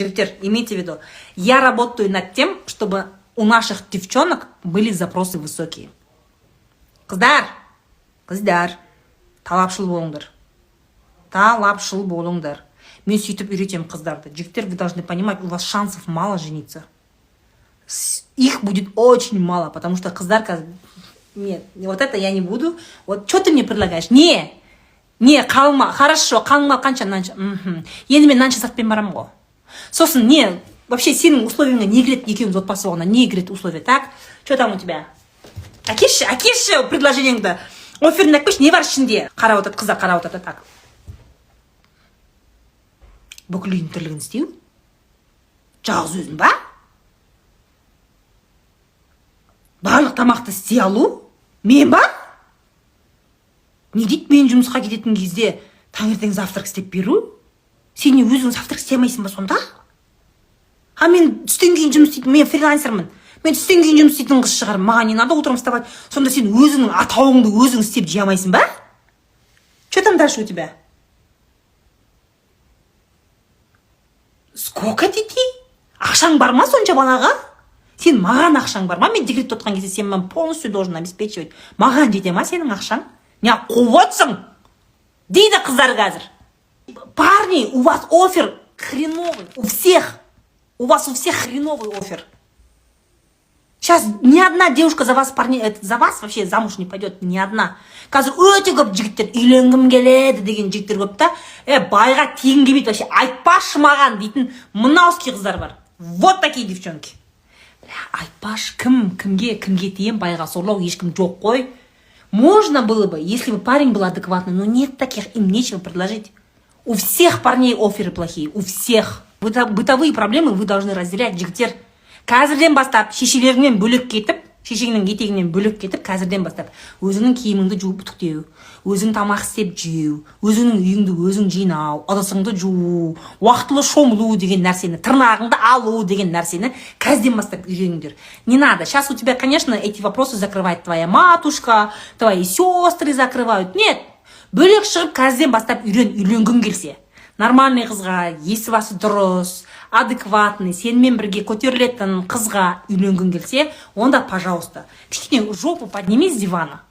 Имейте в виду, я работаю над тем, чтобы у наших девчонок были запросы высокие. Қыздар, талапшыл болыңдар. Мен сөйтіп үйретемін қыздарды. Жігіттер, вы должны понимать, у вас шансов мало жениться. Их будет очень мало, потому что қыздар... Нет, вот это я не буду. Вот что ты мне предлагаешь? Не, қалма, хорошо, қалма қанша мынанша. Енді мен мынанша сатпен барам ғой. Сосын, не, вообще сенің условияңа не кіреді, екеуміз отбасы болғанда не кіреді условия, так? Что там у тебя? Әкеші предложениеңді. Оферін әкпеш, не бар ішінде? Қара отады, қыздар қара отады, так. Бүкіл үйдің тірлігін істеу? Жалғыз өзің ба? Барлық тамақты істей алу? Мен ба? Не дейді, мен жұмысқа кететін кезде таңертең завтрак істеп беру? Сен не өзің завтрак істей алмайсың ба сонда? Мен түстен кейін жұмыс істейтін, мен фрилансермін. Мен түстен кейін жұмыс істейтін қыз шығарым. Маған не надо утром вставать. Сонда сен өзіңнің атауыңды өзің істеп жей алмайсың ба? Что там дальше у тебя? Сколько детей? Ақшаң бар ма сонша балаға? Сен маған ақшаң бар ма? Мен декретте отқан кезде сен маған полностью должен обеспечивать. Маған жете ма сенің ақшаң? Не қуатсың? Дейді қыздар қазір. Парни, у вас офер хреновый. У вас у всех хреновый офер. Сейчас ни одна девушка за вас вообще замуж не пойдет. Ни одна. Қазір өте көп жігіттер үйленгім келеді деген жігіттер көп та. Байға тегін келмейді вообще. Айтпашы маған дейтін мынауский қыздар бар. Вот такие девчонки. Айтпаш, кімге тием байға сорлау ешкім жоқ қой. Можно было бы, если бы парень был адекватный, но нет таких, им нечего предложить. У всех парней оферы плохие, у всех. Бытовые проблемы вы должны разделять, жігіттер. Қазірден бастап шешелеріңнен бөлек кетіп, шешеңнің етегінен бөлек кетіп, қазірден бастап өзіңнің киіміңді жуып үтіктеу, өзің тамақ істеп жеу, өзіңнің үйіңді өзің жинау, ыдысыңды жуу, уақытылы шомылу деген нәрсені, тырнағыңды алу деген нәрсені қазірден бастап үйреніңдер. Не надо. Сейчас у тебя, конечно, эти вопросы закрывает твоя матушка, твои сестры закрывают. Нет. Бөлек шығып қазірден бастап үйленгің келсе. Нормальный қызға, есі-басы дұрыс, адекватный, сенімен бірге көтерілетін қызға үйленгің келсе, онда, пожалуйста, кішкене жопу подними с дивана.